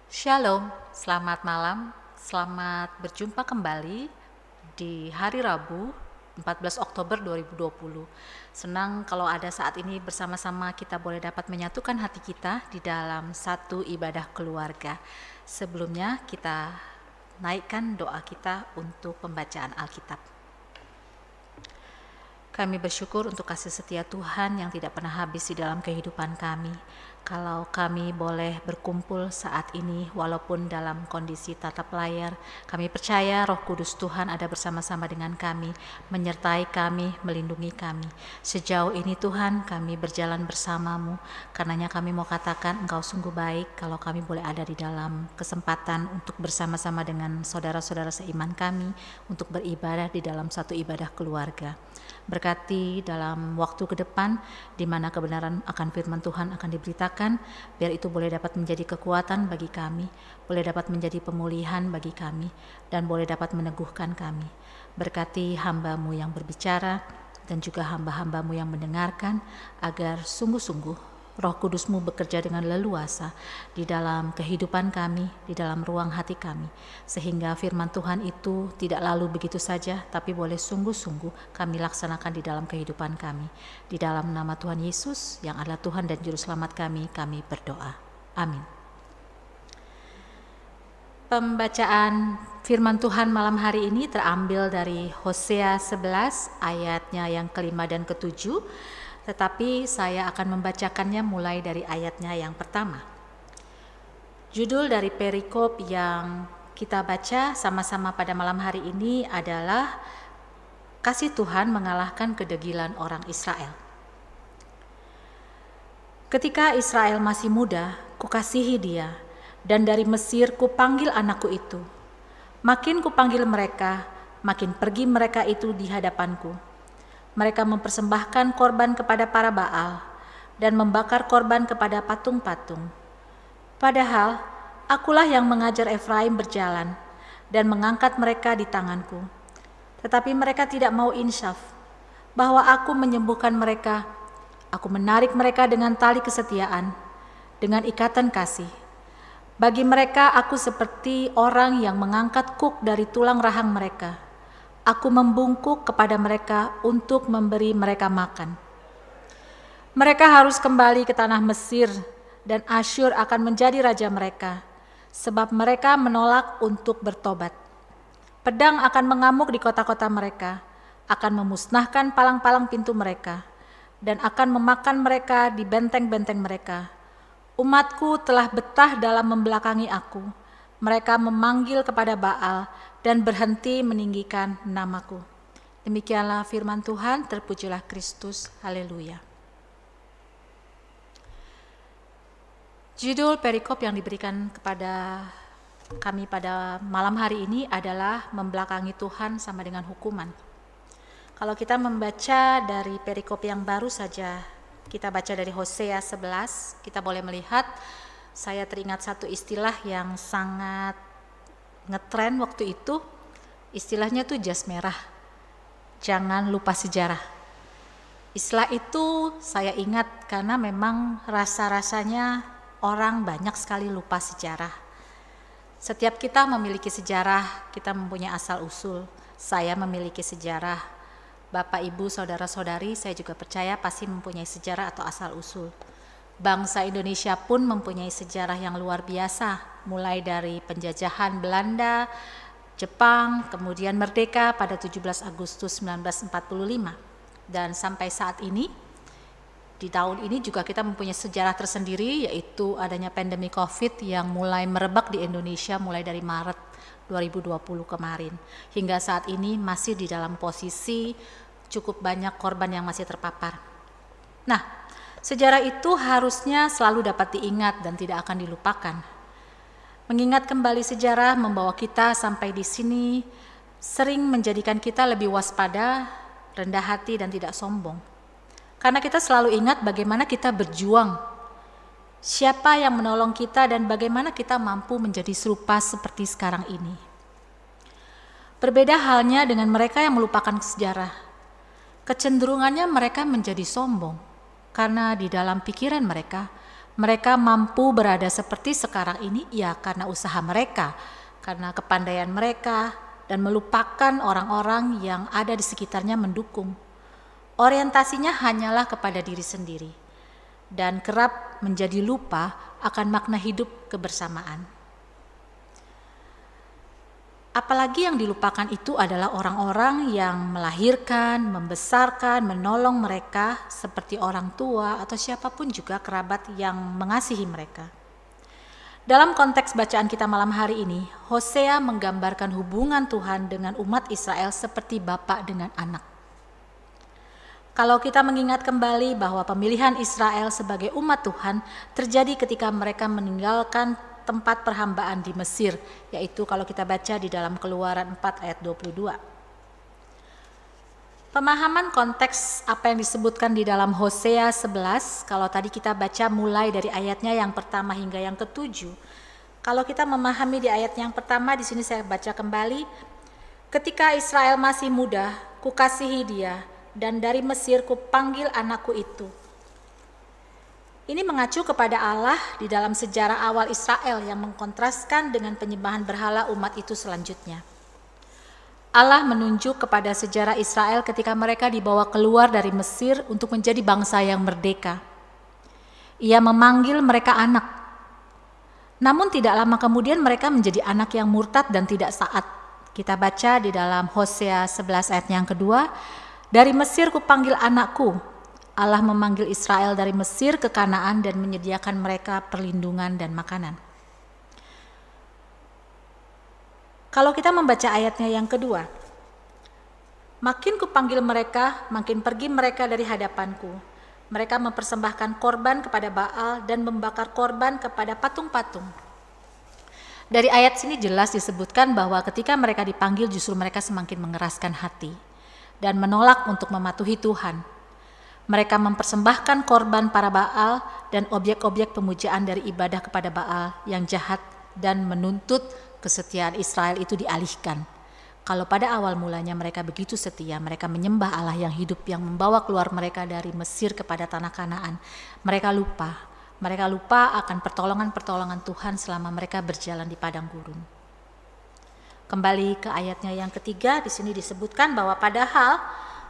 Shalom, selamat malam, selamat berjumpa kembali di hari Rabu 14 Oktober 2020. Senang kalau ada saat ini bersama-sama kita boleh dapat menyatukan hati kita di dalam satu ibadah keluarga. Sebelumnya kita naikkan doa kita untuk pembacaan Alkitab. Kami bersyukur untuk kasih setia Tuhan yang tidak pernah habis di dalam kehidupan kami. Kalau kami boleh berkumpul saat ini walaupun dalam kondisi tatap layar, kami percaya Roh Kudus Tuhan ada bersama-sama dengan kami, menyertai kami, melindungi kami. Sejauh ini Tuhan kami berjalan bersama-Mu, karenanya kami mau katakan Engkau sungguh baik kalau kami boleh ada di dalam kesempatan untuk bersama-sama dengan saudara-saudara seiman kami untuk beribadah di dalam satu ibadah keluarga. Berkati dalam waktu ke depan di mana kebenaran akan firman Tuhan akan diberitakan, biar itu boleh dapat menjadi kekuatan bagi kami, boleh dapat menjadi pemulihan bagi kami, dan boleh dapat meneguhkan kami. Berkati hamba-Mu yang berbicara dan juga hamba-hamba-Mu yang mendengarkan, agar sungguh-sungguh Roh Kudus-Mu bekerja dengan leluasa di dalam kehidupan kami, di dalam ruang hati kami, sehingga firman Tuhan itu tidak lalu begitu saja, tapi boleh sungguh-sungguh kami laksanakan di dalam kehidupan kami. Di dalam nama Tuhan Yesus yang adalah Tuhan dan Juru Selamat kami berdoa. Amin. Pembacaan firman Tuhan malam hari ini terambil dari Hosea 11 ayatnya yang kelima dan ketujuh. Tetapi saya akan membacakannya mulai dari ayatnya yang pertama. Judul dari perikop yang kita baca sama-sama pada malam hari ini adalah Kasih Tuhan mengalahkan kedegilan orang Israel. Ketika Israel masih muda, kukasihi dia, dan dari Mesir kupanggil anakku itu. Makin kupanggil mereka, makin pergi mereka itu di hadapanku. Mereka mempersembahkan korban kepada para Baal dan membakar korban kepada patung-patung. Padahal akulah yang mengajar Efraim berjalan dan mengangkat mereka di tanganku. Tetapi mereka tidak mau insaf bahwa aku menyembuhkan mereka. Aku menarik mereka dengan tali kesetiaan, dengan ikatan kasih. Bagi mereka aku seperti orang yang mengangkat kuk dari tulang rahang mereka. Aku membungkuk kepada mereka untuk memberi mereka makan. Mereka harus kembali ke tanah Mesir dan Asyur akan menjadi raja mereka, sebab mereka menolak untuk bertobat. Pedang akan mengamuk di kota-kota mereka, akan memusnahkan palang-palang pintu mereka, dan akan memakan mereka di benteng-benteng mereka. Umatku telah betah dalam membelakangi aku. Mereka memanggil kepada Baal dan berhenti meninggikan namaku. Demikianlah firman Tuhan, terpujilah Kristus, haleluya. Judul perikop yang diberikan kepada kami pada malam hari ini adalah membelakangi Tuhan sama dengan hukuman. Kalau kita membaca dari perikop yang baru saja, kita baca dari Hosea 11, kita boleh melihat, saya teringat satu istilah yang sangat ngetren waktu itu, istilahnya tuh jas merah, jangan lupa sejarah. Istilah itu saya ingat karena memang rasa-rasanya orang banyak sekali lupa sejarah. Setiap kita memiliki sejarah, kita mempunyai asal usul. Saya memiliki sejarah, Bapak, Ibu, Saudara-saudari, saya juga percaya pasti mempunyai sejarah atau asal usul. Bangsa Indonesia pun mempunyai sejarah yang luar biasa, mulai dari penjajahan Belanda, Jepang, kemudian merdeka pada 17 Agustus 1945. Dan sampai saat ini, di tahun ini juga kita mempunyai sejarah tersendiri, yaitu adanya pandemi COVID yang mulai merebak di Indonesia mulai dari Maret 2020 kemarin. Hingga saat ini masih di dalam posisi cukup banyak korban yang masih terpapar. Nah, sejarah itu harusnya selalu dapat diingat dan tidak akan dilupakan. Mengingat kembali sejarah membawa kita sampai di sini sering menjadikan kita lebih waspada, rendah hati dan tidak sombong. Karena kita selalu ingat bagaimana kita berjuang, siapa yang menolong kita dan bagaimana kita mampu menjadi serupa seperti sekarang ini. Berbeda halnya dengan mereka yang melupakan sejarah. Kecenderungannya mereka menjadi sombong. Karena di dalam pikiran mereka, Mereka mampu berada seperti sekarang ini ya karena usaha mereka, karena kepandaian mereka, dan melupakan orang-orang yang ada di sekitarnya mendukung. Orientasinya hanyalah kepada diri sendiri dan kerap menjadi lupa akan makna hidup kebersamaan. Apalagi yang dilupakan itu adalah orang-orang yang melahirkan, membesarkan, menolong mereka seperti orang tua atau siapapun juga kerabat yang mengasihi mereka. Dalam konteks bacaan kita malam hari ini, Hosea menggambarkan hubungan Tuhan dengan umat Israel seperti bapak dengan anak. Kalau kita mengingat kembali bahwa pemilihan Israel sebagai umat Tuhan terjadi ketika mereka meninggalkan tempat perhambaan di Mesir, yaitu kalau kita baca di dalam Keluaran 4 ayat 22. Pemahaman konteks apa yang disebutkan di dalam Hosea 11, kalau tadi kita baca mulai dari ayatnya yang pertama hingga yang ketujuh. Kalau kita memahami di ayat yang pertama, di sini saya baca kembali, ketika Israel masih muda, kukasihi dia, dan dari Mesir kupanggil anakku itu. Ini mengacu kepada Allah di dalam sejarah awal Israel yang mengkontraskan dengan penyembahan berhala umat itu selanjutnya. Allah menunjuk kepada sejarah Israel ketika mereka dibawa keluar dari Mesir untuk menjadi bangsa yang merdeka. Ia memanggil mereka anak. Namun tidak lama kemudian mereka menjadi anak yang murtad dan tidak taat. Kita baca di dalam Hosea 11 ayat yang kedua, dari Mesir kupanggil anakku. Allah memanggil Israel dari Mesir ke Kanaan dan menyediakan mereka perlindungan dan makanan. Kalau kita membaca ayatnya yang kedua, makin kupanggil mereka, makin pergi mereka dari hadapanku. Mereka mempersembahkan korban kepada Baal dan membakar korban kepada patung-patung. Dari ayat sini jelas disebutkan bahwa ketika mereka dipanggil justru mereka semakin mengeraskan hati dan menolak untuk mematuhi Tuhan. Mereka mempersembahkan korban para Baal dan objek-objek pemujaan dari ibadah kepada Baal yang jahat dan menuntut kesetiaan Israel itu dialihkan. Kalau pada awal mulanya mereka begitu setia, mereka menyembah Allah yang hidup yang membawa keluar mereka dari Mesir kepada tanah Kanaan. Mereka lupa akan pertolongan-pertolongan Tuhan selama mereka berjalan di padang gurun. Kembali ke ayatnya yang ketiga, di sini disebutkan bahwa padahal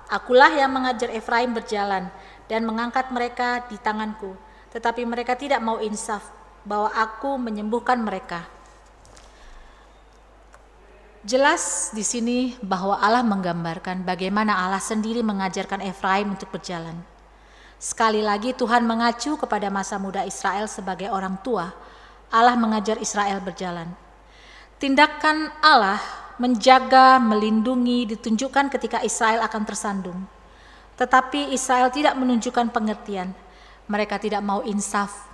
akulah yang mengajar Efraim berjalan dan mengangkat mereka di tanganku, tetapi mereka tidak mau insaf bahwa aku menyembuhkan mereka. Jelas di sini bahwa Allah menggambarkan bagaimana Allah sendiri mengajarkan Efraim untuk berjalan. Sekali lagi Tuhan mengacu kepada masa muda Israel sebagai orang tua. Allah mengajar Israel berjalan. Tindakan Allah menjaga, melindungi, ditunjukkan ketika Israel akan tersandung. Tetapi Israel tidak menunjukkan pengertian. Mereka tidak mau insaf.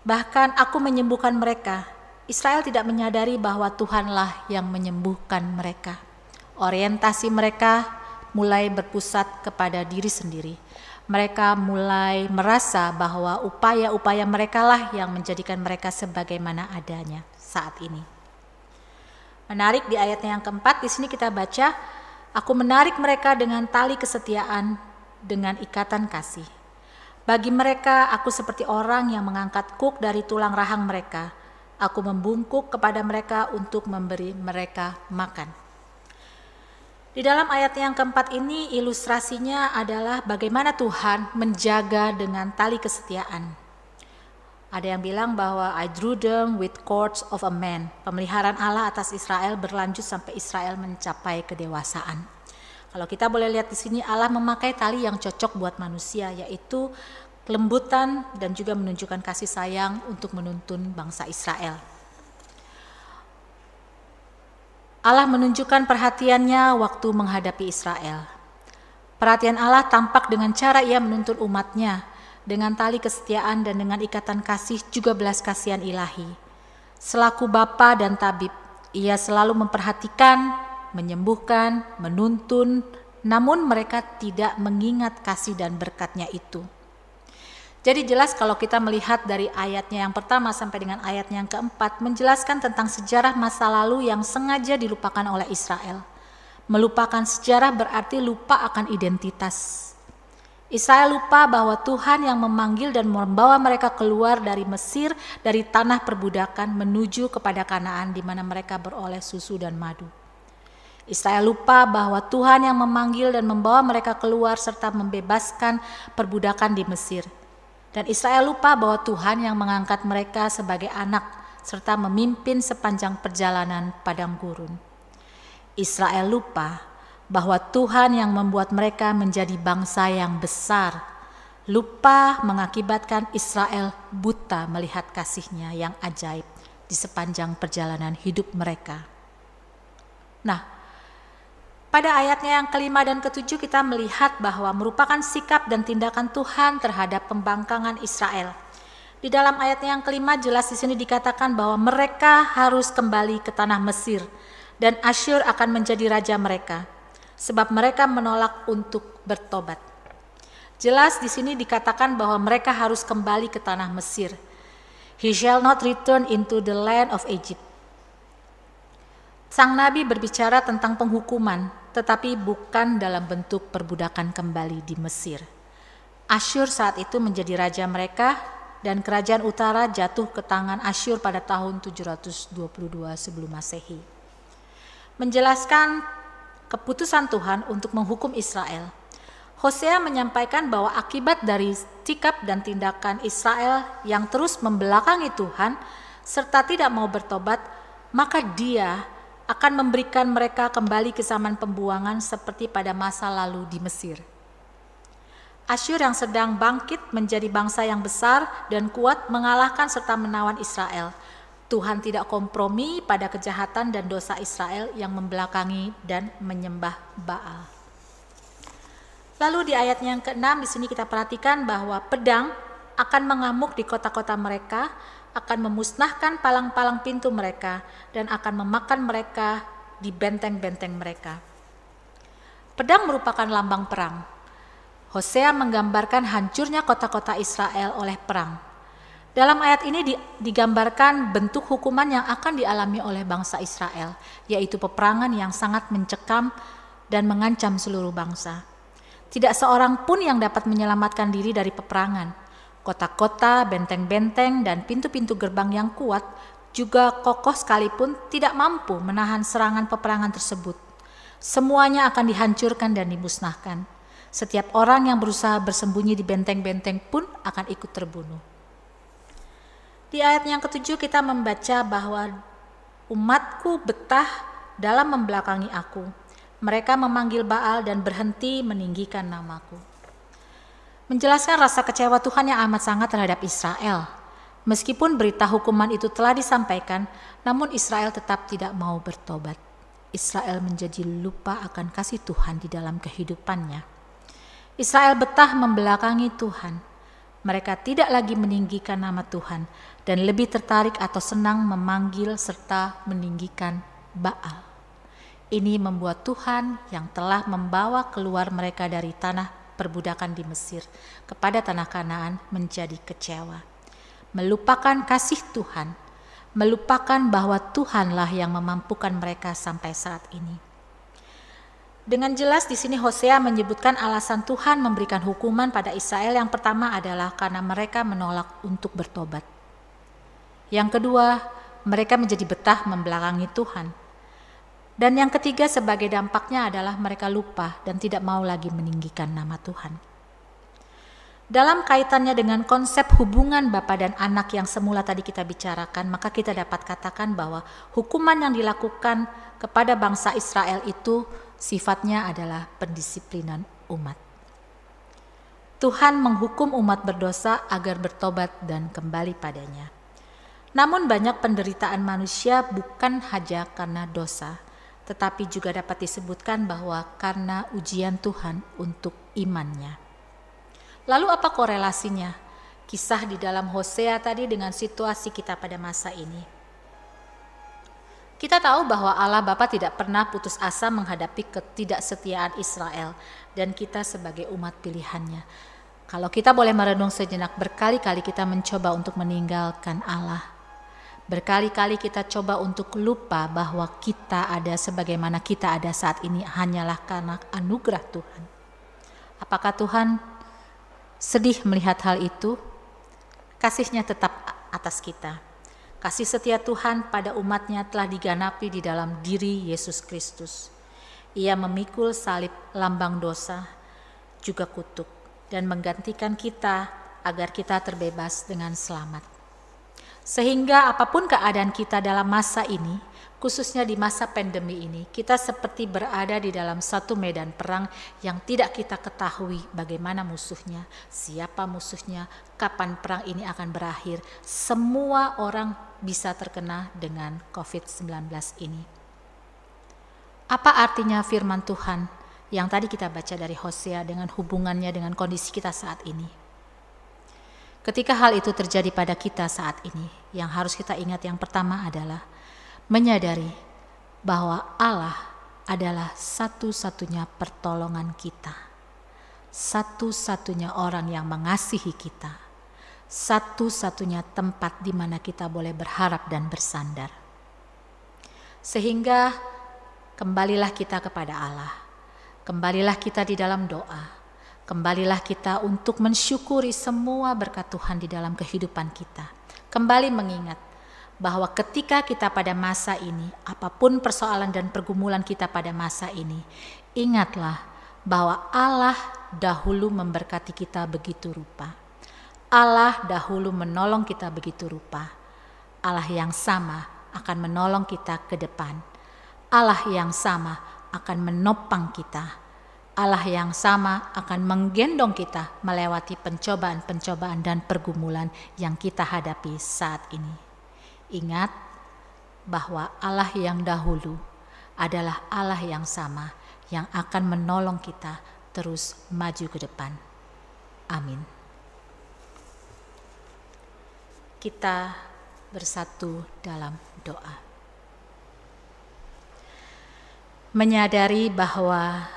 Bahkan aku menyembuhkan mereka. Israel tidak menyadari bahwa Tuhanlah yang menyembuhkan mereka. Orientasi mereka mulai berpusat kepada diri sendiri. Mereka mulai merasa bahwa upaya-upaya merekalah yang menjadikan mereka sebagaimana adanya saat ini. Menarik di ayatnya yang keempat, di sini kita baca, aku menarik mereka dengan tali kesetiaan, dengan ikatan kasih. Bagi mereka, aku seperti orang yang mengangkat kuk dari tulang rahang mereka. Aku membungkuk kepada mereka untuk memberi mereka makan. Di dalam ayat yang keempat ini, ilustrasinya adalah bagaimana Tuhan menjaga dengan tali kesetiaan. Ada yang bilang bahwa I drew them with cords of a man. Pemeliharaan Allah atas Israel berlanjut sampai Israel mencapai kedewasaan. Kalau kita boleh lihat di sini, Allah memakai tali yang cocok buat manusia, yaitu kelembutan dan juga menunjukkan kasih sayang untuk menuntun bangsa Israel. Allah menunjukkan perhatiannya waktu menghadapi Israel. Perhatian Allah tampak dengan cara ia menuntun umatnya, dengan tali kesetiaan dan dengan ikatan kasih juga belas kasihan ilahi. Selaku bapa dan tabib, ia selalu memperhatikan, menyembuhkan, menuntun, namun mereka tidak mengingat kasih dan berkatnya itu. Jadi jelas kalau kita melihat dari ayatnya yang pertama sampai dengan ayatnya yang keempat, menjelaskan tentang sejarah masa lalu yang sengaja dilupakan oleh Israel. Melupakan sejarah berarti lupa akan identitas. Israel lupa bahwa Tuhan yang memanggil dan membawa mereka keluar dari Mesir, dari tanah perbudakan menuju kepada Kanaan di mana mereka beroleh susu dan madu. Israel lupa bahwa Tuhan yang memanggil dan membawa mereka keluar serta membebaskan perbudakan di Mesir. Dan Israel lupa bahwa Tuhan yang mengangkat mereka sebagai anak serta memimpin sepanjang perjalanan padang gurun. Israel lupa bahwa Tuhan yang membuat mereka menjadi bangsa yang besar, lupa mengakibatkan Israel buta melihat kasih-Nya yang ajaib di sepanjang perjalanan hidup mereka. Nah, pada ayatnya yang kelima dan ketujuh kita melihat bahwa merupakan sikap dan tindakan Tuhan terhadap pembangkangan Israel. Di dalam ayatnya yang kelima jelas di sini dikatakan bahwa mereka harus kembali ke tanah Mesir dan Asyur akan menjadi raja mereka. Sebab mereka menolak untuk bertobat. Jelas di sini dikatakan bahwa mereka harus kembali ke tanah Mesir. He shall not return into the land of Egypt. Sang Nabi berbicara tentang penghukuman, tetapi bukan dalam bentuk perbudakan kembali di Mesir. Asyur saat itu menjadi raja mereka dan kerajaan utara jatuh ke tangan Asyur pada tahun 722 sebelum Masehi. Menjelaskan keputusan Tuhan untuk menghukum Israel. Hosea menyampaikan bahwa akibat dari sikap dan tindakan Israel yang terus membelakangi Tuhan serta tidak mau bertobat, maka Dia akan memberikan mereka kembali ke zaman pembuangan seperti pada masa lalu di Mesir. Asyur yang sedang bangkit menjadi bangsa yang besar dan kuat mengalahkan serta menawan Israel. Tuhan tidak kompromi pada kejahatan dan dosa Israel yang membelakangi dan menyembah Baal. Lalu di ayat yang ke-6 di sini kita perhatikan bahwa pedang akan mengamuk di kota-kota mereka, akan memusnahkan palang-palang pintu mereka dan akan memakan mereka di benteng-benteng mereka. Pedang merupakan lambang perang. Hosea menggambarkan hancurnya kota-kota Israel oleh perang. Dalam ayat ini digambarkan bentuk hukuman yang akan dialami oleh bangsa Israel, yaitu peperangan yang sangat mencekam dan mengancam seluruh bangsa. Tidak seorang pun yang dapat menyelamatkan diri dari peperangan. Kota-kota, benteng-benteng, dan pintu-pintu gerbang yang kuat juga kokoh sekalipun tidak mampu menahan serangan peperangan tersebut. Semuanya akan dihancurkan dan dimusnahkan. Setiap orang yang berusaha bersembunyi di benteng-benteng pun akan ikut terbunuh. Di ayat yang ketujuh kita membaca bahwa umatku betah dalam membelakangi aku. Mereka memanggil Baal dan berhenti meninggikan namaku. Menjelaskan rasa kecewa Tuhan yang amat sangat terhadap Israel. Meskipun berita hukuman itu telah disampaikan, namun Israel tetap tidak mau bertobat. Israel menjadi lupa akan kasih Tuhan di dalam kehidupannya. Israel betah membelakangi Tuhan. Mereka tidak lagi meninggikan nama Tuhan dan lebih tertarik atau senang memanggil serta meninggikan Baal. Ini membuat Tuhan yang telah membawa keluar mereka dari tanah perbudakan di Mesir kepada tanah Kanaan menjadi kecewa. Melupakan kasih Tuhan, melupakan bahwa Tuhanlah yang memampukan mereka sampai saat ini. Dengan jelas di sini Hosea menyebutkan alasan Tuhan memberikan hukuman pada Israel. Yang pertama adalah karena mereka menolak untuk bertobat. Yang kedua, mereka menjadi betah membelakangi Tuhan. Dan yang ketiga sebagai dampaknya adalah mereka lupa dan tidak mau lagi meninggikan nama Tuhan. Dalam kaitannya dengan konsep hubungan bapa dan anak yang semula tadi kita bicarakan, maka kita dapat katakan bahwa hukuman yang dilakukan kepada bangsa Israel itu sifatnya adalah pendisiplinan umat. Tuhan menghukum umat berdosa agar bertobat dan kembali padanya. Namun banyak penderitaan manusia bukan hanya karena dosa, tetapi juga dapat disebutkan bahwa karena ujian Tuhan untuk imannya. Lalu apa korelasinya? Kisah di dalam Hosea tadi dengan situasi kita pada masa ini. Kita tahu bahwa Allah Bapa tidak pernah putus asa menghadapi ketidaksetiaan Israel dan kita sebagai umat pilihannya. Kalau kita boleh merenung sejenak, berkali-kali kita mencoba untuk meninggalkan Allah. Berkali-kali kita coba untuk lupa bahwa kita ada sebagaimana kita ada saat ini hanyalah karena anugerah Tuhan. Apakah Tuhan sedih melihat hal itu, kasih-Nya tetap atas kita. Kasih setia Tuhan pada umat-Nya telah diganapi di dalam diri Yesus Kristus. Ia memikul salib lambang dosa, juga kutuk, dan menggantikan kita agar kita terbebas dengan selamat. Sehingga apapun keadaan kita dalam masa ini, khususnya di masa pandemi ini, kita seperti berada di dalam satu medan perang yang tidak kita ketahui bagaimana musuhnya, siapa musuhnya, kapan perang ini akan berakhir. Semua orang bisa terkena dengan COVID-19 ini. Apa artinya firman Tuhan yang tadi kita baca dari Hosea dengan hubungannya dengan kondisi kita saat ini? Ketika hal itu terjadi pada kita saat ini, yang harus kita ingat yang pertama adalah menyadari bahwa Allah adalah satu-satunya pertolongan kita, satu-satunya orang yang mengasihi kita, satu-satunya tempat di mana kita boleh berharap dan bersandar. Sehingga kembalilah kita kepada Allah, kembalilah kita di dalam doa, kembalilah kita untuk mensyukuri semua berkat Tuhan di dalam kehidupan kita. Kembali mengingat bahwa ketika kita pada masa ini, apapun persoalan dan pergumulan kita pada masa ini, ingatlah bahwa Allah dahulu memberkati kita begitu rupa. Allah dahulu menolong kita begitu rupa. Allah yang sama akan menolong kita ke depan. Allah yang sama akan menopang kita. Allah yang sama akan menggendong kita melewati pencobaan-pencobaan dan pergumulan yang kita hadapi saat ini. Ingat bahwa Allah yang dahulu adalah Allah yang sama yang akan menolong kita terus maju ke depan. Amin. Kita bersatu dalam doa. Menyadari bahwa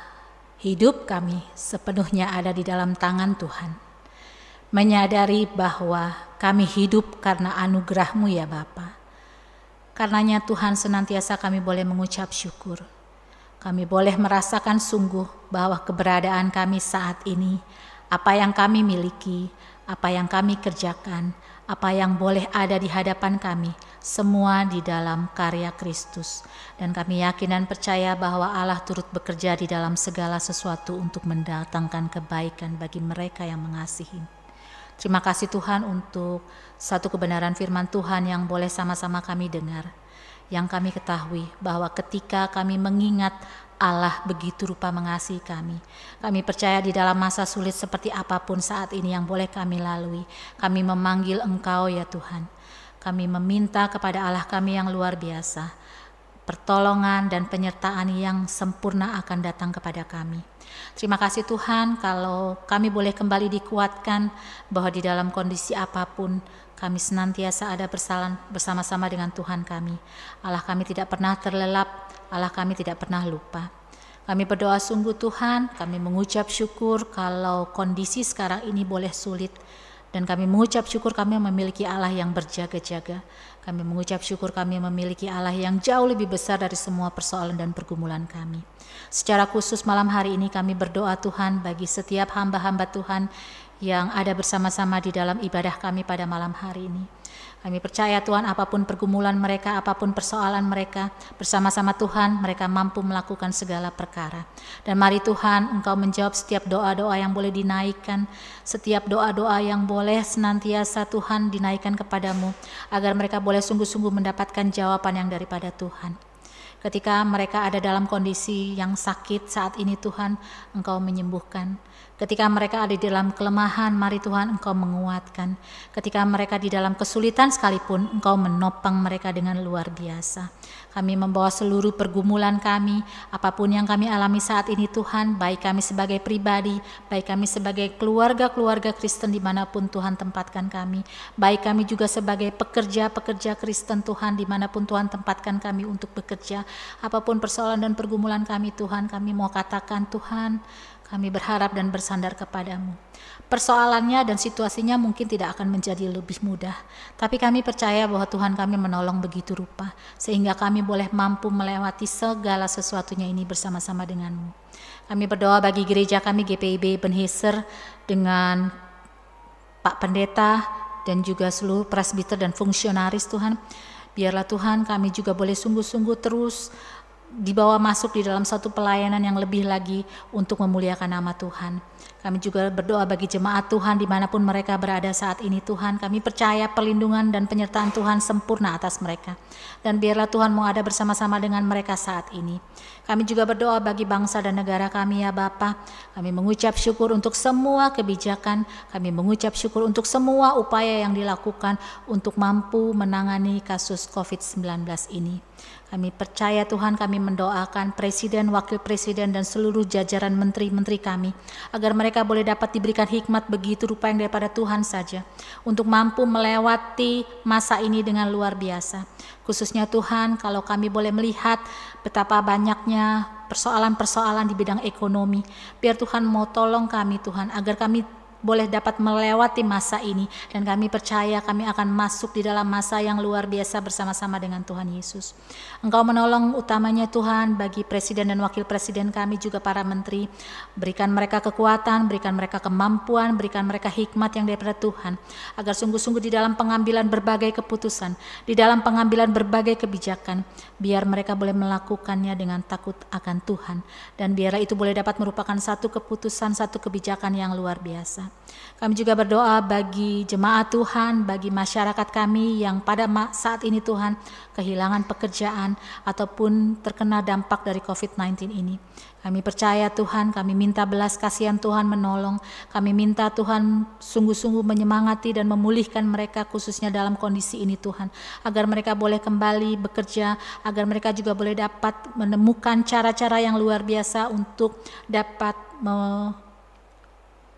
hidup kami sepenuhnya ada di dalam tangan Tuhan. Menyadari bahwa kami hidup karena anugerah-Mu ya Bapa. Karenanya Tuhan senantiasa kami boleh mengucap syukur. Kami boleh merasakan sungguh bahwa keberadaan kami saat ini, apa yang kami miliki, apa yang kami kerjakan, apa yang boleh ada di hadapan kami, semua di dalam karya Kristus. Dan kami yakin dan percaya bahwa Allah turut bekerja di dalam segala sesuatu untuk mendatangkan kebaikan bagi mereka yang mengasihi. Terima kasih Tuhan untuk satu kebenaran firman Tuhan yang boleh sama-sama kami dengar. Yang kami ketahui bahwa ketika kami mengingat Allah begitu rupa mengasihi kami. Kami percaya di dalam masa sulit seperti apapun saat ini yang boleh kami lalui. Kami memanggil Engkau ya Tuhan. Kami meminta kepada Allah kami yang luar biasa. Pertolongan dan penyertaan yang sempurna akan datang kepada kami. Terima kasih Tuhan kalau kami boleh kembali dikuatkan bahwa di dalam kondisi apapun kami senantiasa ada bersama-sama dengan Tuhan kami. Allah kami tidak pernah terlelap, Allah kami tidak pernah lupa. Kami berdoa sungguh Tuhan, kami mengucap syukur kalau kondisi sekarang ini boleh sulit. Dan kami mengucap syukur kami memiliki Allah yang berjaga-jaga. Kami mengucap syukur kami memiliki Allah yang jauh lebih besar dari semua persoalan dan pergumulan kami. Secara khusus malam hari ini kami berdoa Tuhan bagi setiap hamba-hamba Tuhan yang ada bersama-sama di dalam ibadah kami pada malam hari ini. Kami percaya Tuhan apapun pergumulan mereka, apapun persoalan mereka, bersama-sama Tuhan mereka mampu melakukan segala perkara. Dan mari Tuhan Engkau menjawab setiap doa-doa yang boleh dinaikkan, setiap doa-doa yang boleh senantiasa Tuhan dinaikkan kepadamu, agar mereka boleh sungguh-sungguh mendapatkan jawaban yang daripada Tuhan. Ketika mereka ada dalam kondisi yang sakit saat ini Tuhan, Engkau menyembuhkan. Ketika mereka ada di dalam kelemahan, mari Tuhan Engkau menguatkan. Ketika mereka di dalam kesulitan sekalipun, Engkau menopang mereka dengan luar biasa. Kami membawa seluruh pergumulan kami, apapun yang kami alami saat ini Tuhan, baik kami sebagai pribadi, baik kami sebagai keluarga-keluarga Kristen dimanapun Tuhan tempatkan kami, baik kami juga sebagai pekerja-pekerja Kristen Tuhan dimanapun Tuhan tempatkan kami untuk bekerja, apapun persoalan dan pergumulan kami Tuhan, kami mau katakan Tuhan, kami berharap dan bersandar kepadamu. Persoalannya dan situasinya mungkin tidak akan menjadi lebih mudah, tapi kami percaya bahwa Tuhan kami menolong begitu rupa, sehingga kami boleh mampu melewati segala sesuatunya ini bersama-sama denganmu. Kami berdoa bagi gereja kami GPIB Ebenezer dengan Pak Pendeta, dan juga seluruh presbiter dan fungsionaris Tuhan. Biarlah Tuhan kami juga boleh sungguh-sungguh terus dibawa masuk di dalam satu pelayanan yang lebih lagi untuk memuliakan nama Tuhan. Kami juga berdoa bagi jemaat Tuhan dimanapun mereka berada saat ini Tuhan. Kami percaya perlindungan dan penyertaan Tuhan sempurna atas mereka. Dan biarlah Tuhan mau ada bersama-sama dengan mereka saat ini. Kami juga berdoa bagi bangsa dan negara kami ya Bapa. Kami mengucap syukur untuk semua kebijakan. Kami mengucap syukur untuk semua upaya yang dilakukan untuk mampu menangani kasus COVID-19 ini. Kami percaya Tuhan, kami mendoakan Presiden, Wakil Presiden, dan seluruh jajaran menteri-menteri kami, agar mereka boleh dapat diberikan hikmat begitu rupa yang daripada Tuhan saja, untuk mampu melewati masa ini dengan luar biasa. Khususnya Tuhan, kalau kami boleh melihat betapa banyaknya persoalan-persoalan di bidang ekonomi, biar Tuhan mau tolong kami Tuhan, agar kami boleh dapat melewati masa ini, dan kami percaya kami akan masuk di dalam masa yang luar biasa bersama-sama dengan Tuhan Yesus. Engkau menolong utamanya Tuhan bagi Presiden dan Wakil Presiden kami, juga para menteri. Berikan mereka kekuatan, berikan mereka kemampuan, berikan mereka hikmat yang daripada Tuhan, agar sungguh-sungguh di dalam pengambilan berbagai keputusan, di dalam pengambilan berbagai kebijakan, biar mereka boleh melakukannya dengan takut akan Tuhan, dan biarlah itu boleh dapat merupakan satu keputusan, satu kebijakan yang luar biasa. Kami juga berdoa bagi jemaat Tuhan, bagi masyarakat kami yang pada saat ini Tuhan kehilangan pekerjaan ataupun terkena dampak dari COVID-19 ini. Kami percaya Tuhan, kami minta belas kasihan Tuhan menolong, kami minta Tuhan sungguh-sungguh menyemangati dan memulihkan mereka khususnya dalam kondisi ini Tuhan, agar mereka boleh kembali bekerja, agar mereka juga boleh dapat menemukan cara-cara yang luar biasa untuk dapat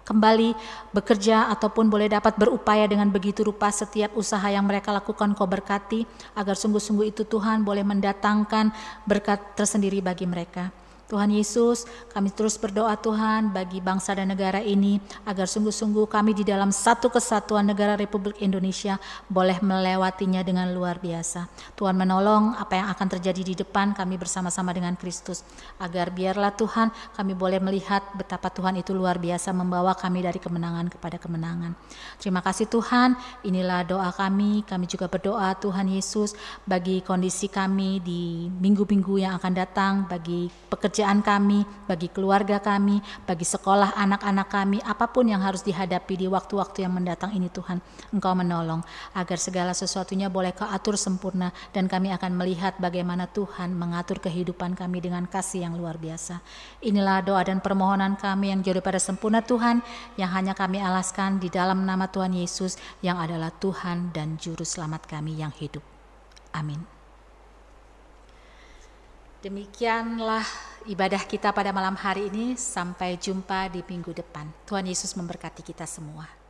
kembali bekerja ataupun boleh dapat berupaya dengan begitu rupa setiap usaha yang mereka lakukan. Kau berkati agar sungguh-sungguh itu Tuhan boleh mendatangkan berkat tersendiri bagi mereka. Tuhan Yesus, kami terus berdoa Tuhan bagi bangsa dan negara ini, agar sungguh-sungguh kami di dalam satu kesatuan negara Republik Indonesia boleh melewatinya dengan luar biasa. Tuhan menolong apa yang akan terjadi di depan kami bersama-sama dengan Kristus, agar biarlah Tuhan kami boleh melihat betapa Tuhan itu luar biasa membawa kami dari kemenangan kepada kemenangan. Terima kasih Tuhan, inilah doa kami. Kami juga berdoa Tuhan Yesus bagi kondisi kami di minggu-minggu yang akan datang, bagi pekerjaan kami, bagi keluarga kami, bagi sekolah anak-anak kami, apapun yang harus dihadapi di waktu-waktu yang mendatang ini Tuhan, Engkau menolong agar segala sesuatunya boleh Kau atur sempurna, dan kami akan melihat bagaimana Tuhan mengatur kehidupan kami dengan kasih yang luar biasa. Inilah doa dan permohonan kami yang jauh daripada sempurna Tuhan, yang hanya kami alaskan di dalam nama Tuhan Yesus yang adalah Tuhan dan Juru Selamat kami yang hidup. Amin. Demikianlah ibadah kita pada malam hari ini. Sampai jumpa di minggu depan. Tuhan Yesus memberkati kita semua.